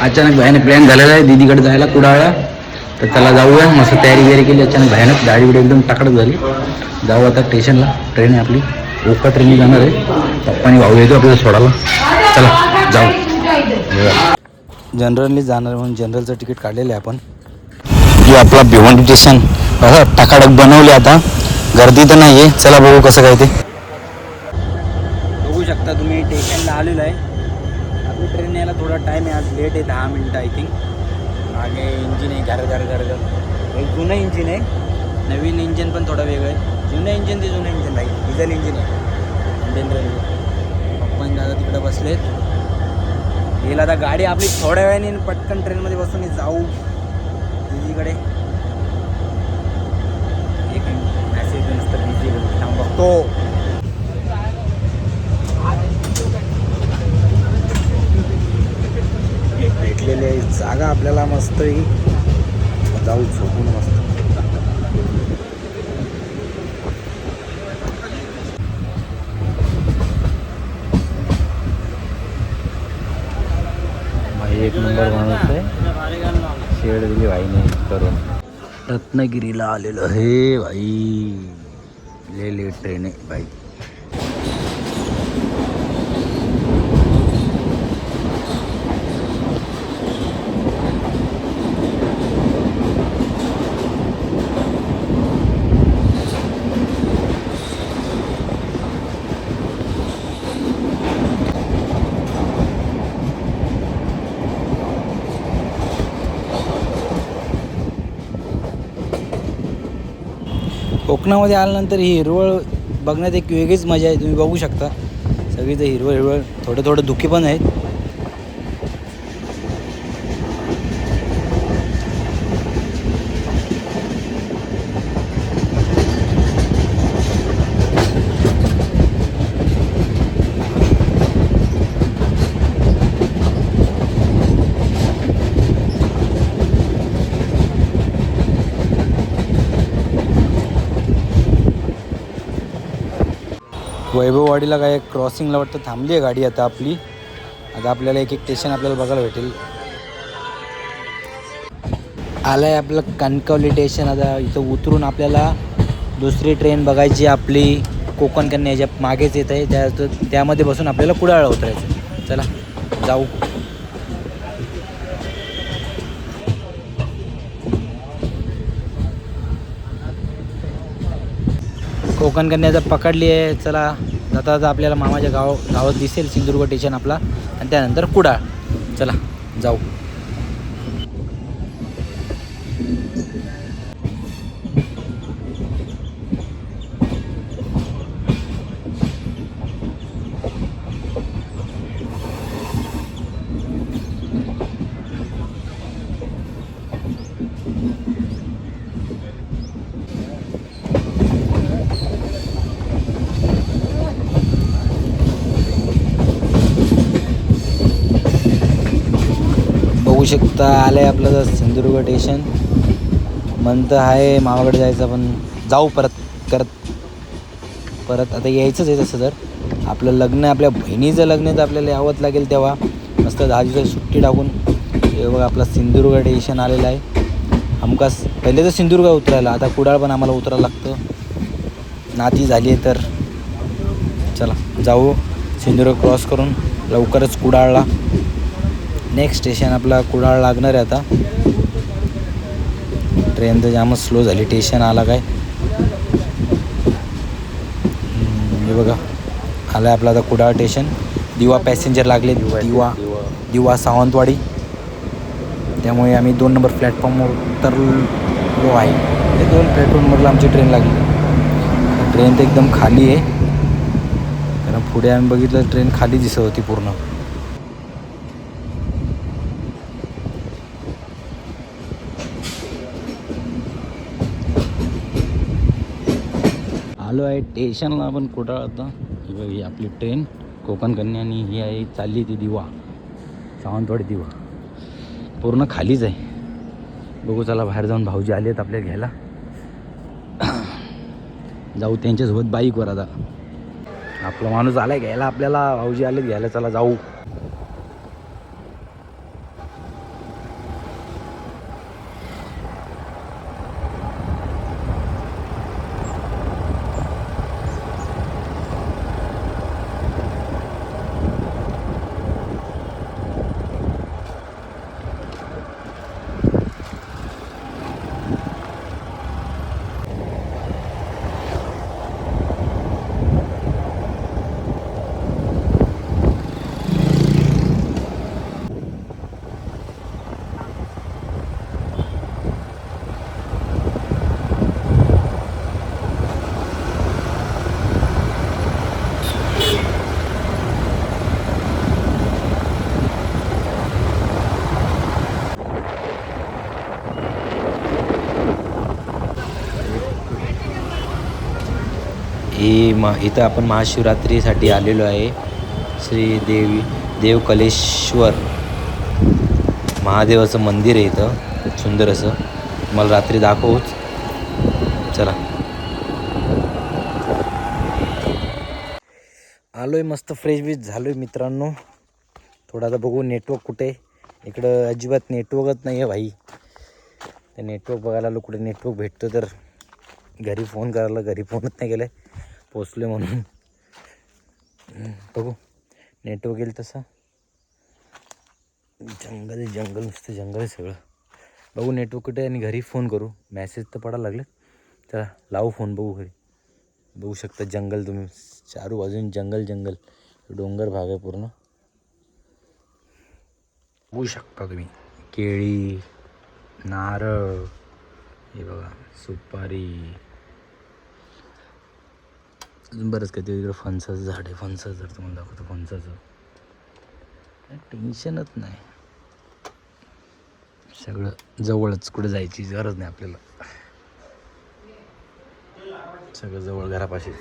अचानक भाईने प्लॅन झालेला आहे दीदीकडे जायला कुडाळला. तर त्याला जाऊया. मस्त तयारी बियारी केली अचानक भयानक. गाडी बिडी एकदम टाकडत झाली. जाऊ आता स्टेशनला. ट्रेन आहे आपली ओका ट्रेनने जाणार आहे. पप्पानी भाऊ येतो आपल्याला सोडायला. चला जाऊ. जनरलनी जाणार म्हणून जनरलचं तिकीट काढलेलं आहे आपण. हे आपला भिवंडी स्टेशन असं टाकाडक बनवले. आता गर्दी तर नाही आहे. चला बघू कसं काय ते. बघू शकता तुम्ही स्टेशनला आलेलं आहे. आपली ट्रेन यायला थोडा टाईम आहे. आज लेट आहे 10 मिनटं आय थिंक. मागे इंजिन आहे घर एक जुनं इंजिन आहे. नवीन इंजिन पण थोडं वेगळं आहे. जुनं इंजिन ते जुनं इंजिन नाही डिझेल इंजिन आहे इंडियन रेल्वे. पप्पा दादा तिकडे बसलेत. गेला आता गाडी आपली थोड्या वेळाने पटकन ट्रेनमध्ये बसून जाऊ दिदीकडे. एक मॅसेज नसतं बिझी थांब बघतो. भेटलेली आहे जागा आपल्याला मस्त ही. जाऊ झोपून मस्त. भाई एक नंबर माणूस आहे. शेड दिली भाईने करून. रत्नागिरीला आलेलं आहे भाई. ले ट्रेन आहे भाई. कोकणामध्ये आल्यानंतर ही हिरवळ बघण्यात एक वेगळीच मजा आहे. तुम्ही बघू शकता सगळी तर हिरवळ थोडे धुके पण आहेत. वैभववाडीला काय क्रॉसिंगला वाटतं थांबली आहे गाडी आता आपली. आता आपल्याला एक स्टेशन आपल्याला बघायला भेटेल. आलं आहे आपलं कणकवली स्टेशन. आता इथं उतरून आपल्याला दुसरी ट्रेन बघायची आपली कोकण कन्या ज्या मागेच येत आहे त्यामध्ये बसून आपल्याला कुडाळला उतरायचं. चला जाऊ. कोकण कन्या पकडली आहे. चला जाता आपल्याला मामाच्या गावात दिसेल सिंधुदुर्ग स्टेशन आपला आणि त्यानंतर कुडाळ. चला जाऊ. बघू शकता आलं आहे आपलं सिंधुदुर्ग स्टेशन. म्हणतं आहे मामाकडे जायचं पण जाऊ परत आता यायचंच आहे. तसं तर आपलं लग्न आपल्या बहिणीचं लग्न तर आपल्याला यावंच लागेल. तेव्हा मस्त 10 दिवसाची सुट्टी टाकून हे बघा आपला सिंधुदुर्ग स्टेशन आलेलं आहे. हमखास पहिले तर सिंधुदुर्ग उतरायला आता कुडाळ पण आम्हाला उतरायला लागतं. नाती झाली आहे तर चला जाऊ. सिंधुदुर्ग क्रॉस करून लवकरच कुडाळला. नेक्स्ट स्टेशन आपला कुडाळ लागणार आहे. आता ट्रेन तर जामच स्लो झाली. स्टेशन आला काय हे बघा आला आहे आपला आता कुडाळ स्टेशन. दिवा पॅसेंजर लागले. दिवा सावंतवाडी. त्यामुळे आम्ही 2 नंबर प्लॅटफॉर्मवर उतरलो आहे. हे 2 प्लॅटफॉर्मवरला आमची ट्रेन लागली. ट्रेन तर एकदम खाली आहे. कारण पुढे आम्ही बघितलं ट्रेन खाली दिसत होती पूर्ण. आलो आहे स्टेशनला आपण कुडाळ. आता ही आपली ट्रेन कोकण कन्या आणि ही आहे चालली ती दिवा सावंतवाडी दिवा. पूर्ण खालीच आहे. बघू चला बाहेर जाऊन भाऊजी आले आहेत आपल्याला घ्यायला. जाऊ त्यांच्यासोबत बाईकवर. आता आपला माणूस आला आहे घ्यायला आपल्याला. भाऊजी आले घ्यायला. चला जाऊ. इथं आपण महाशिवरात्रीसाठी आलेलो आहे. श्री देवकलेश्वर महादेवाचं मंदिर आहे इथं, सुंदर असं. मला रात्री दाखवूच. चला, आलोय, मस्त फ्रेश बीच झालोय मित्रांनो. थोडा आता बघू नेटवर्क कुठे. इकडं अजिबात नेटवर्कच नाही आहे भाई. ते नेटवर्क बघायला आलो, कुठे नेटवर्क भेटतं तर घरी फोन करायला. घरी फोनच नाही केलं आहे, पोचलो म्हणून. बघू नेटवर्क येईल तसं. जंगल नुसतं जंगल आहे सगळं. बघू नेटवर्क कुठे आहे आणि घरी फोन करू. मॅसेज तर पडायला लागले. चला लावू फोन, बघू घरी. बघू शकता जंगल तुम्ही, चारू बाजून जंगल. डोंगर भाग आहे पूर्ण. बघू शकता तुम्ही केळी, नारळ, हे बघा सुपारी, अजून बरंच काय. ते इकडं फणसाचं झाड आहे. फणसाचं झाड तुम्हाला दाखवतो. फणसाचं टेन्शनच नाही, सगळं जवळच, कुठे जायची गरज नाही आपल्याला. सगळं जवळ, घरापाशीच.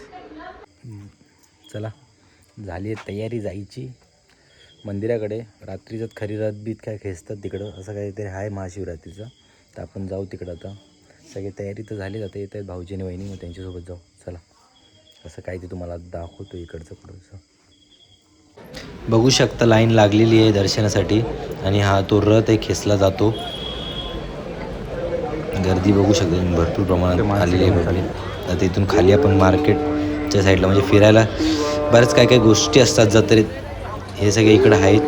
चला, झाली आहे तयारी जायची मंदिराकडे. रात्रीचं खरी रात बीत काय खेचतात तिकडं, असं काहीतरी आहे महाशिवरात्रीचं. तर आपण जाऊ तिकडं. आता सगळी तयारी तर झाली. जाता येत आहेत भाऊजी आणि वहिनी, मग त्यांच्यासोबत जाऊ. चला, असं काय ते तुम्हाला दाखवतो इकडचं पुढचं. बघू शकता लाईन लागलेली आहे दर्शनासाठी. आणि हा तो रथ आहे, खेचला जातो. गर्दी बघू शकता भरपूर प्रमाणात आलेली आहे. आता इथून खाली आपण मार्केटच्या साईडला म्हणजे फिरायला बऱ्याच काय गोष्टी असतात जत्रेत, हे सगळे इकडं आहेत.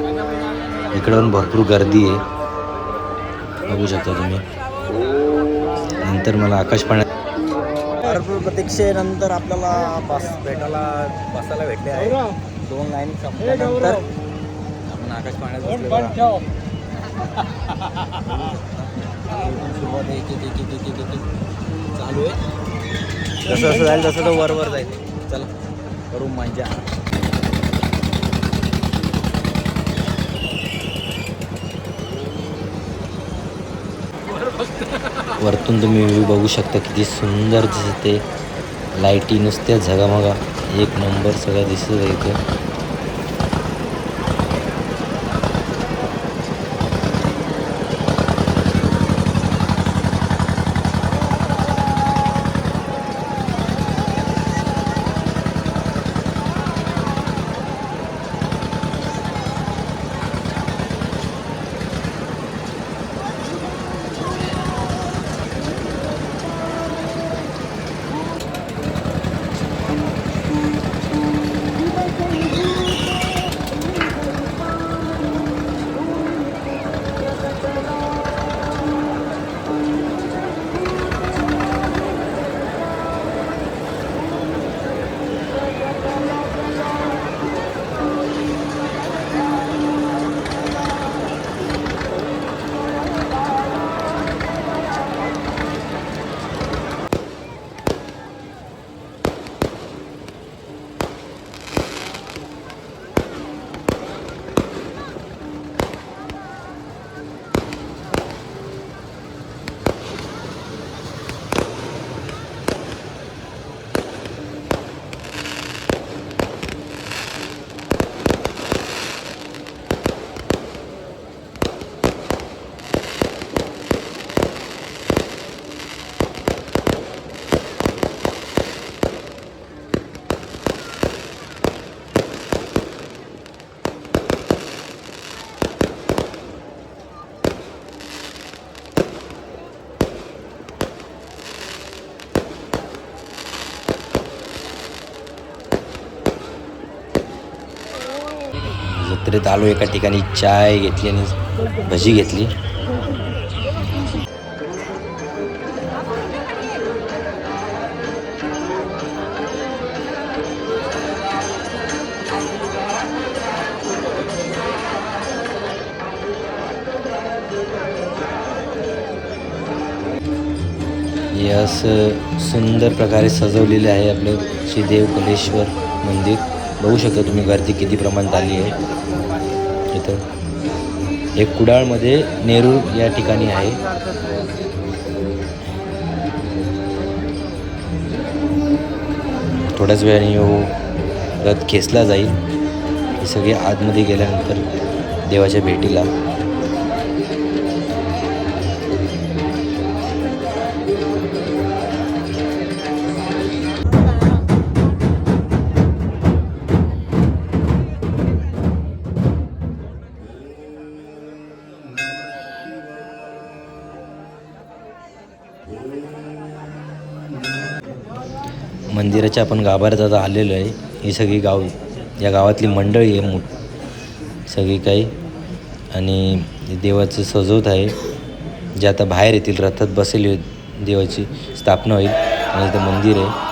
इकडं भरपूर गर्दी आहे, बघू शकता तुम्ही. नंतर मला आकाश पाण्यात भरपूर प्रतीक्षेनंतर आपल्याला बसायला भेटले आहे. 2 लाईन संपल्यानंतर आपण आकाश पाण्यात सुरुवात चालू आहे. जसं जाईल तसं तर वर जाईल. चला करू मजा. वरतून तुम्ही व्ह्यू बघू शकता, किती सुंदर दिसते. लाईटी नुसत्या झगामगा, एक नंबर सगळं दिसत आहे इथे. जत्रेत आलो, एका ठिकाणी चाय घेतली आणि भजी घेतली. हे असं सुंदर प्रकारे सजवलेले आहे आपलं श्री देवकलेश्वर मंदिर. बघू शकता तुम्ही गर्दी किती प्रमाणात आली आहे. इथं एक कुडाळमध्ये नेरूर या ठिकाणी आहे. थोड्याच वेळाने रथ खेचला जाईल. हे सगळे आतमध्ये गेल्यानंतर देवाच्या भेटीला. मंदिराच्या आपण गाभाऱ्यात आता आलेलो आहे. ही सगळी या गावातली मंडळी आहे सगळी काही, आणि देवाचं सजवत आहे. जे आता बाहेर येतील, रथात बसले देवाची स्थापना होईल आणि इथं मंदिर आहे.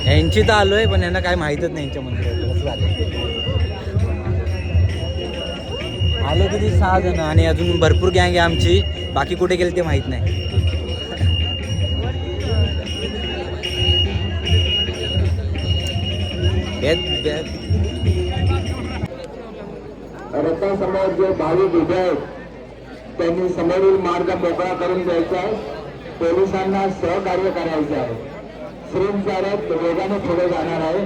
यांची तर आलोय, पण यांना काय माहीतच नाही यांच्या मंदिरात आलो किती 6 जण, आणि अजून भरपूर गँग आहे आमची. बाकी कुठे गेले ते माहीत नाही. रथासमोर जे भाविक उभे आहेत त्यांनी समोरील मार्ग मोकळा करून द्यायचा आहे. पोलिसांना सहकार्य करायचं आहे. श्रींचा रथ वेगाने पुढे जाणार आहे.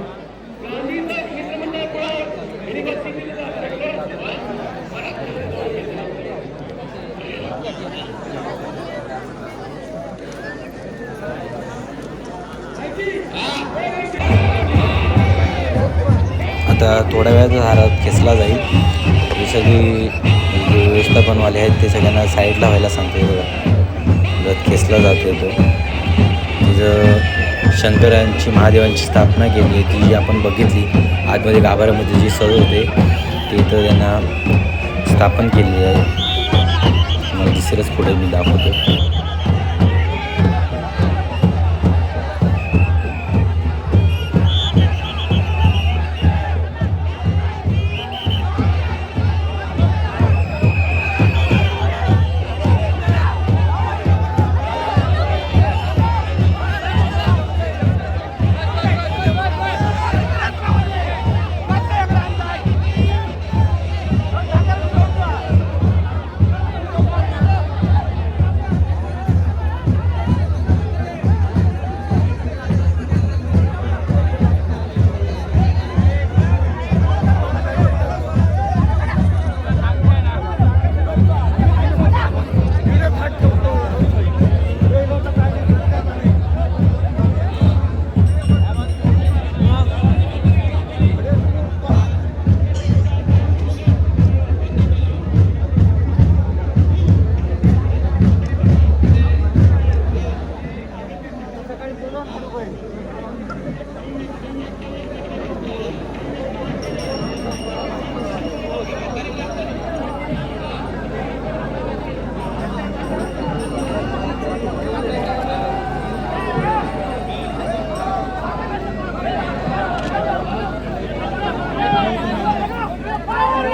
आता थोड्या वेळात हा रथ खेचला जाईल. हे सगळी जे व्यवस्थापनवाले आहेत ते सगळ्यांना साईडला व्हायला सांगते. रथ खेचला जातो तो. तिथं शंकरांची महादेवांची स्थापना केली आहे, ती जी आपण बघितली आतमध्ये गाभाऱ्यामध्ये जी सजव होते ती इथं त्यांना स्थापन केलेली आहे. मला दिसेलच पुढे मी दाखवतो.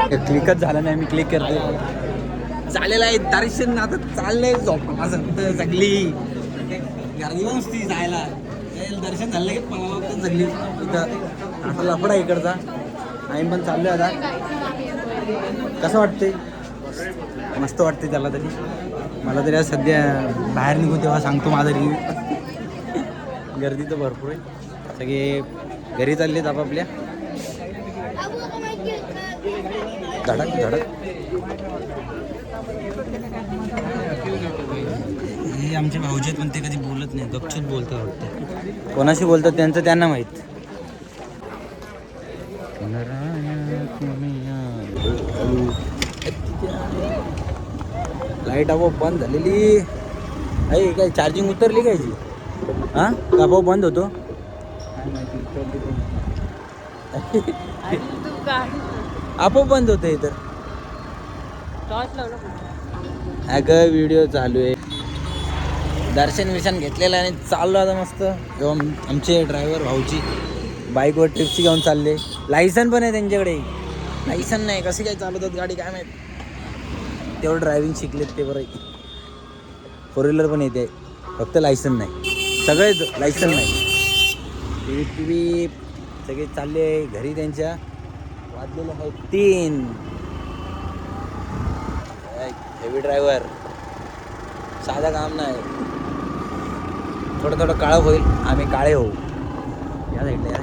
क्लिकच झालं नाही, मी क्लिक करते. झालेलं आहे दर्शन. आता चाललंय झोप माझं जगली गर्दी नुसती जायला. दर्शन झालं की मला जगली इथं. आता लफडा इकडचा. आम्ही पण चाललोय आता. कसं वाटतंय? मस्त वाटते त्याला तरी. मला तरी आज सध्या बाहेर निघू तेव्हा सांगतो माझा रिव्ह्यू. गर्दी तर भरपूर आहे. सगळे घरी चाललेत आपापल्या. धडक धडक. हे आमचे भाऊजी पण ते कधी बोलत नाही, गपचूप बोलतात वाटतं. कोणाशी बोलतात त्यांचं त्यांना माहीत. लाईट आपोआप बंद झालेली आहे. काय चार्जिंग उतरली कायची? हां का आपोआप बंद होतो? आपोआप बंद होतं इथं. अगं व्हिडिओ चालू आहे. दर्शन विर्शन घेतलेलं आणि चाललो आता मस्त. आमचे ड्रायव्हर भाऊची बाईकवर ट्रिपची घेऊन चालले. लायसन पण आहे त्यांच्याकडे. लायसन नाही कसे काय चालवतात गाडी काय माहीत. तेवढं ड्रायव्हिंग शिकलेत ते बरं. 4 व्हीलर पण येते, फक्त लायसन नाही. सगळेच लायसन नाही. टी सगळे चालले घरी त्यांच्या. वाजलेले आहेत 3. हेवी ड्रायव्हर, साधं काम नाही. थोडं काळं होईल, आम्ही काळे होऊ. या साईडला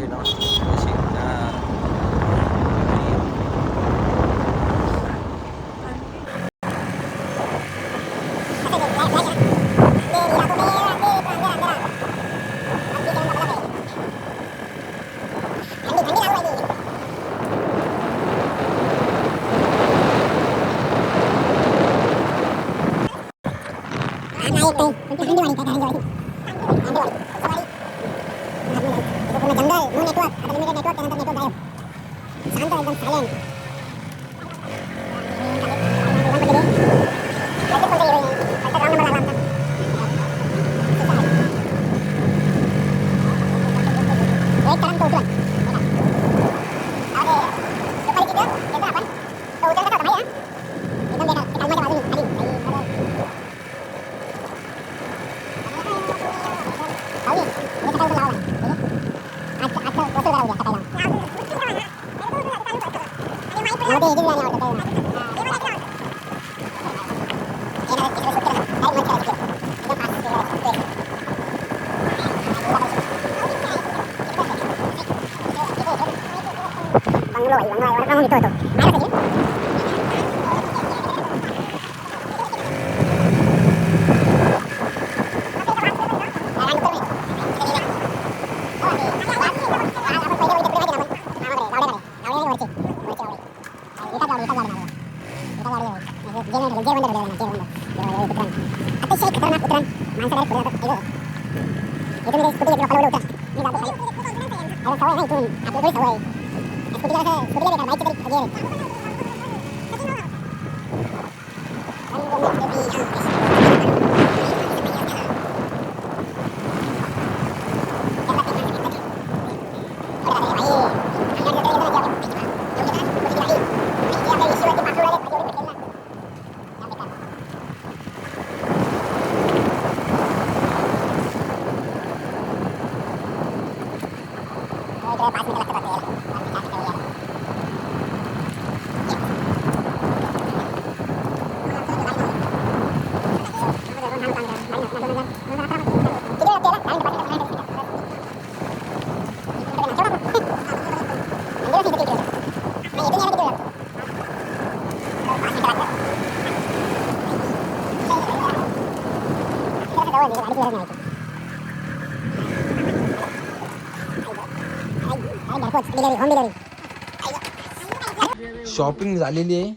शॉपिंग झालेली आहे.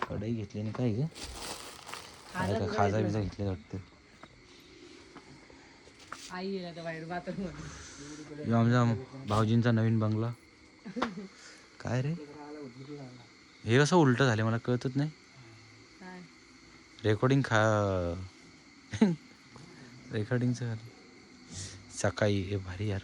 कढई घेतली नाही काय ग? खाजा बिजा घेतले वाटतं. आमचा भाऊजींचा नवीन बंगला. काय रे हे कसं उलट झाले मला कळतच नाही. रेकॉर्डिंग रेकॉर्डिंगचं सकाळी हे भारी यार.